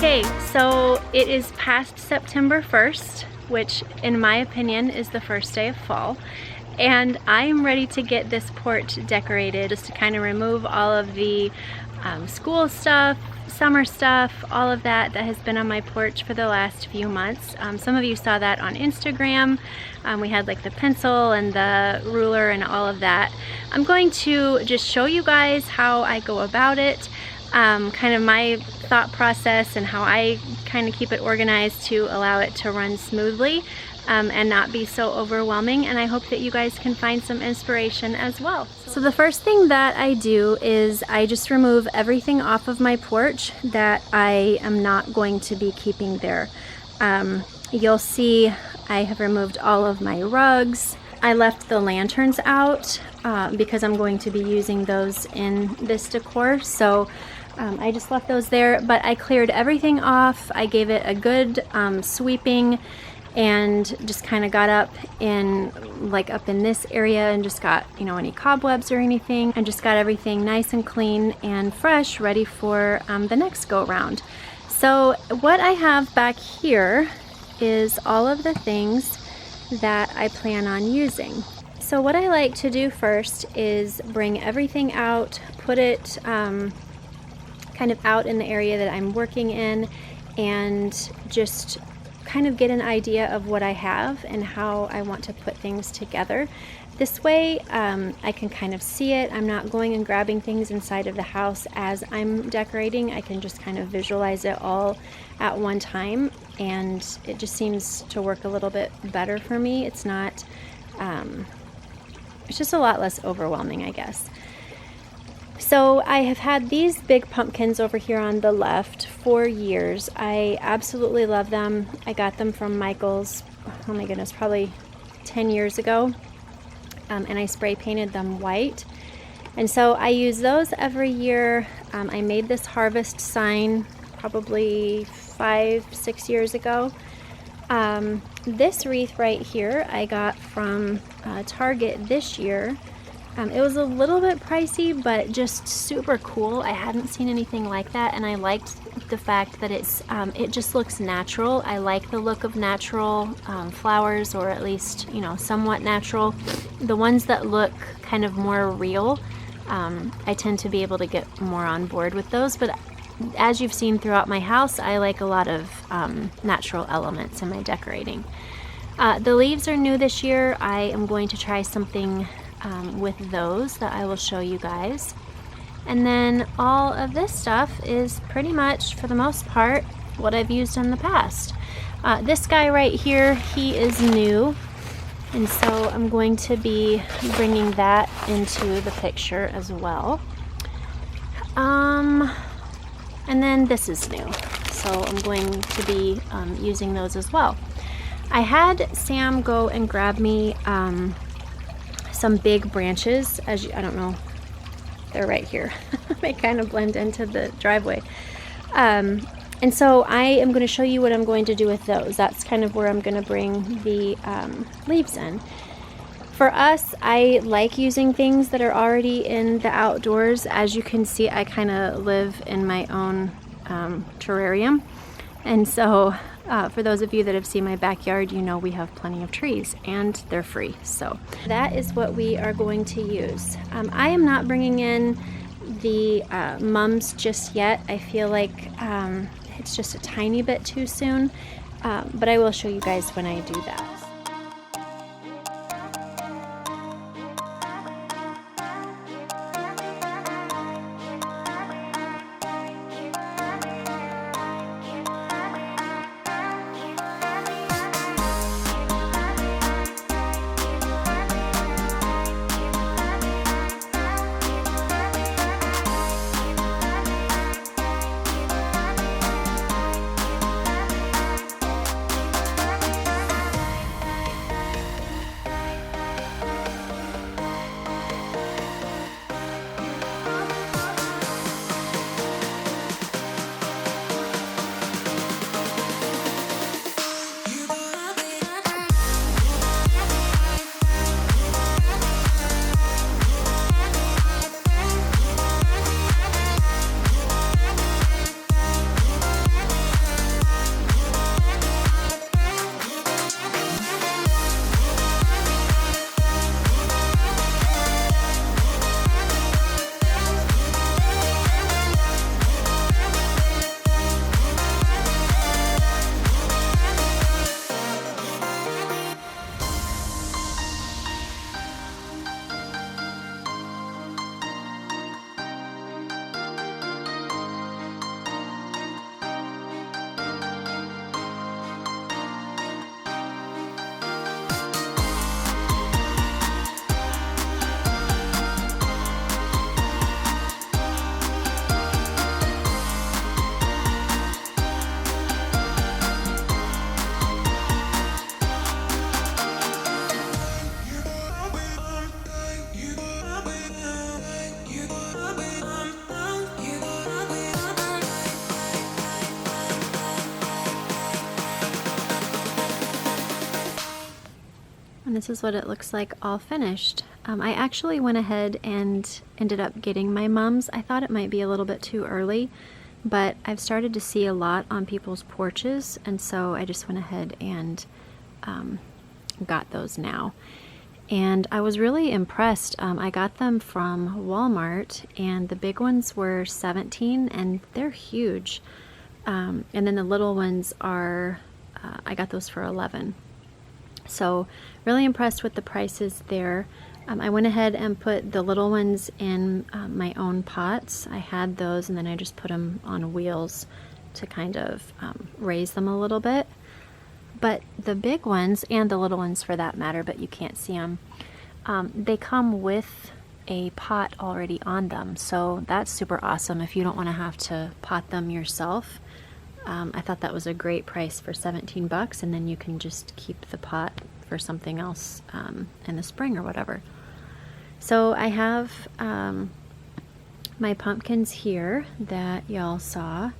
Okay, so it is past September 1st, which in my opinion is the first day of fall. And I am ready to get this porch decorated, just to kind of remove all of the school stuff, summer stuff, all of that has been on my porch for the last few months. Some of you saw that on Instagram. We had like the pencil and the ruler and all of that. I'm going to just show you guys how I go about it, kind of my thought process and how I kind of keep it organized to allow it to run smoothly. And not be so overwhelming, and I hope that you guys can find some inspiration as well. So the first thing that I do is I just remove everything off of my porch that I am not going to be keeping there. You'll see I have removed all of my rugs. I left the lanterns out because I'm going to be using those in this decor, so I just left those there, but I cleared everything off. I gave it a good sweeping and just kind of got up in this area and just got, you know, any cobwebs or anything, and just got everything nice and clean and fresh, ready for the next go round. So what I have back here is all of the things that I plan on using. So what I like to do first is bring everything out, put it kind of out in the area that I'm working in, and just kind of get an idea of what I have and how I want to put things together. This way I can kind of see it. I'm not going and grabbing things inside of the house as I'm decorating. I can just kind of visualize it all at one time, and it just seems to work a little bit better for me. It's not, it's just a lot less overwhelming, I guess. So I have had these big pumpkins over here on the left for years. I absolutely love them. I got them from Michael's, oh my goodness, probably 10 years ago. And I spray painted them white. And so I use those every year. I made this harvest sign probably 5-6 years ago. This wreath right here I got from Target this year. It was a little bit pricey, but just super cool. I hadn't seen anything like that, and I liked the fact that it just looks natural. I like the look of natural flowers, or at least, you know, somewhat natural. The ones that look kind of more real, I tend to be able to get more on board with those, but as you've seen throughout my house, I like a lot of natural elements in my decorating. The leaves are new this year. I am going to try something with those that I will show you guys. And then all of this stuff is pretty much, for the most part, what I've used in the past. This guy right here, he is new, and so I'm going to be bringing that into the picture as well. And then this is new, so I'm going to be using those as well. I had Sam go and grab me some big branches. I don't know, they're right here. They kind of blend into the driveway. And so I am going to show you what I'm going to do with those. That's kind of where I'm going to bring the leaves in. For us, I like using things that are already in the outdoors. As you can see, I kind of live in my own terrarium. And so for those of you that have seen my backyard, you know we have plenty of trees and they're free. So that is what we are going to use. I am not bringing in the mums just yet. I feel like it's just a tiny bit too soon, but I will show you guys when I do that. And this is what it looks like all finished. I actually went ahead and ended up getting my mums. I thought it might be a little bit too early, but I've started to see a lot on people's porches, and so I just went ahead and got those now. And I was really impressed. I got them from Walmart, and the big ones were $17, and they're huge. And then the little ones are, I got those for $11. So really impressed with the prices there. I went ahead and put the little ones in my own pots. I had those, and then I just put them on wheels to kind of raise them a little bit. But the big ones, and the little ones for that matter, but you can't see them, they come with a pot already on them. So that's super awesome if you don't want to have to pot them yourself. I thought that was a great price for 17 bucks, and then you can just keep the pot for something else in the spring or whatever. So I have my pumpkins here that y'all saw.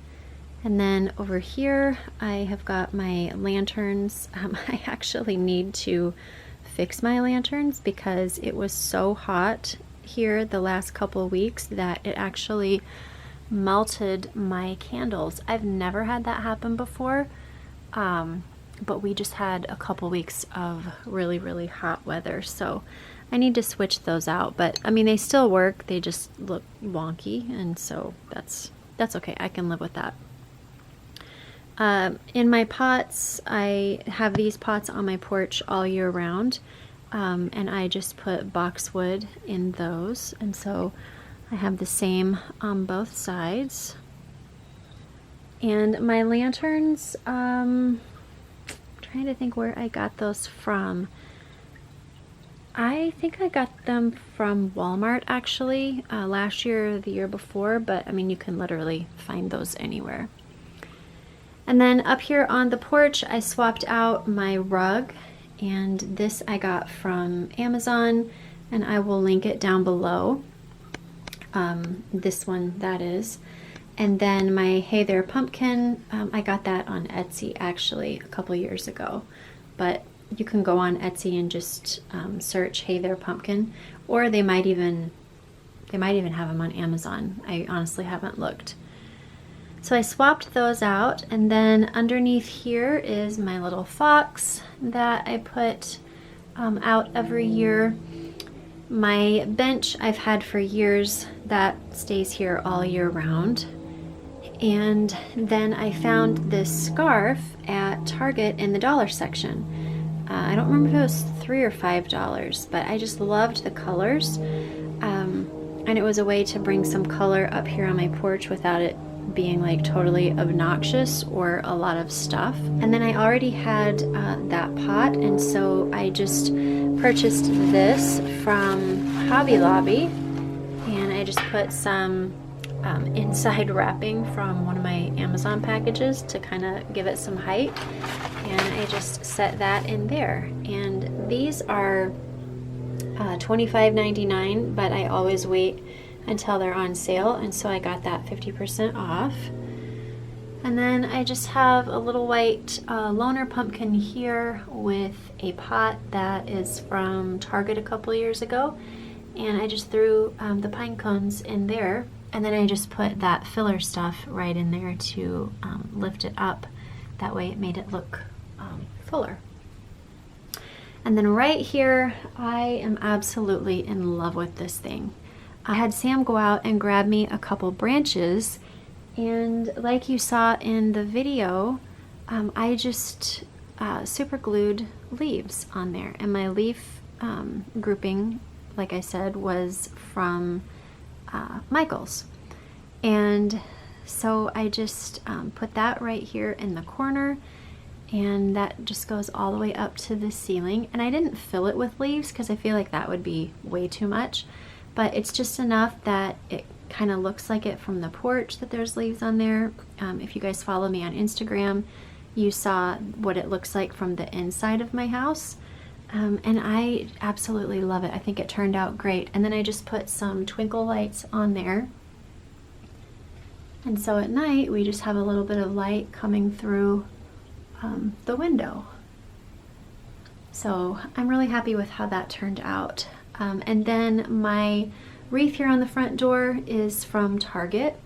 And then over here, I have got my lanterns. I actually need to fix my lanterns because it was so hot here the last couple of weeks that it actually melted my candles. I've never had that happen before, but we just had a couple weeks of really, really hot weather. So I need to switch those out. But I mean, they still work. They just look wonky. And so that's okay. I can live with that. In my pots, I have these pots on my porch all year round, and I just put boxwood in those, and so I have the same on both sides. And my lanterns, trying to think where I got those from. I think I got them from Walmart actually, last year or the year before, but I mean, you can literally find those anywhere. And then up here on the porch, I swapped out my rug, and this I got from Amazon, and I will link it down below. This one, that is. And then my Hey There Pumpkin, I got that on Etsy actually a couple years ago. But you can go on Etsy and just search Hey There Pumpkin, or they might even have them on Amazon. I honestly haven't looked. So I swapped those out, and then underneath here is my little fox that I put out every year. My bench I've had for years, that stays here all year round. And then I found this scarf at Target in the dollar section. I don't remember if it was $3 or $5, but I just loved the colors. And it was a way to bring some color up here on my porch without it being like totally obnoxious or a lot of stuff. And then I already had that pot, and so I just purchased this from Hobby Lobby, and I just put some inside wrapping from one of my Amazon packages to kind of give it some height, and I just set that in there. And these are $25.99, but I always wait until they're on sale, and so I got that 50% off. And then I just have a little white loner pumpkin here with a pot that is from Target a couple years ago, and I just threw the pine cones in there, and then I just put that filler stuff right in there to lift it up. That way it made it look fuller. And then right here, I am absolutely in love with this thing. I had Sam go out and grab me a couple branches, and like you saw in the video, I just super glued leaves on there, and my leaf grouping, like I said, was from Michael's. And so I just put that right here in the corner, and that just goes all the way up to the ceiling. And I didn't fill it with leaves because I feel like that would be way too much, but it's just enough that it kind of looks like it from the porch that there's leaves on there. If you guys follow me on Instagram, you saw what it looks like from the inside of my house. And I absolutely love it. I think it turned out great. And then I just put some twinkle lights on there. And so at night, we just have a little bit of light coming through the window. So I'm really happy with how that turned out. And then my wreath here on the front door is from Target.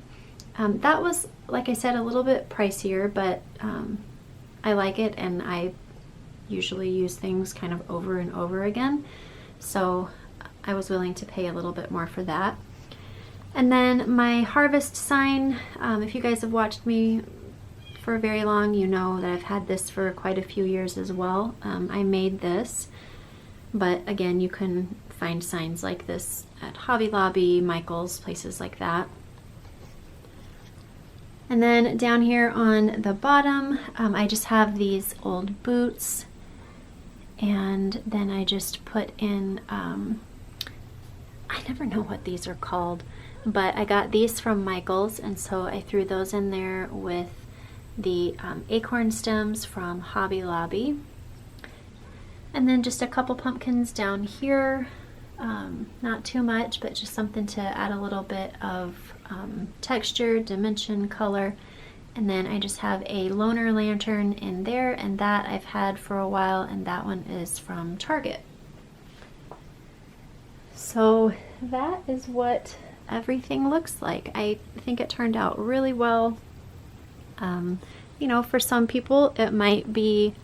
That was, like I said, a little bit pricier, but I like it, and I usually use things kind of over and over again. So I was willing to pay a little bit more for that. And then my harvest sign, if you guys have watched me for very long, you know that I've had this for quite a few years as well. I made this, but again, you can find signs like this at Hobby Lobby, Michael's, places like that. And then down here on the bottom, I just have these old boots, and then I just put in, I never know what these are called, but I got these from Michael's, and so I threw those in there with the acorn stems from Hobby Lobby. And then just a couple pumpkins down here, not too much, but just something to add a little bit of texture, dimension, color. And then I just have a loner lantern in there, and that I've had for a while, and that one is from Target. So that is what everything looks like. I think it turned out really well. You know, for some people it might be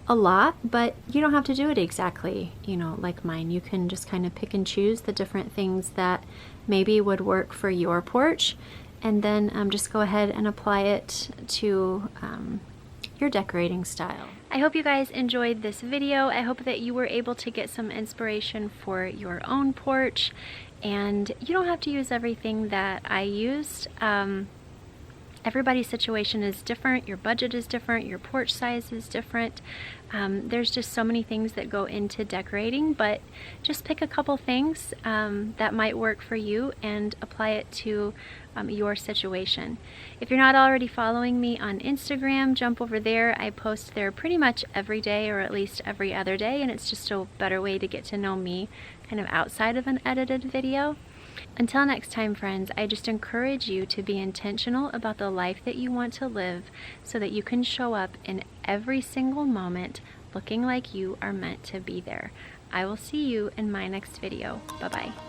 a lot, but you don't have to do it exactly, you know, like mine. You can just kind of pick and choose the different things that maybe would work for your porch, and then just go ahead and apply it to your decorating style. I hope you guys enjoyed this video. I hope that you were able to get some inspiration for your own porch, and you don't have to use everything that I used. Everybody's situation is different, your budget is different, your porch size is different. There's just so many things that go into decorating, but just pick a couple things that might work for you and apply it to your situation. If you're not already following me on Instagram, jump over there. I post there pretty much every day, or at least every other day, and it's just a better way to get to know me kind of outside of an edited video. Until next time, friends, I just encourage you to be intentional about the life that you want to live, so that you can show up in every single moment looking like you are meant to be there. I will see you in my next video. Bye-bye.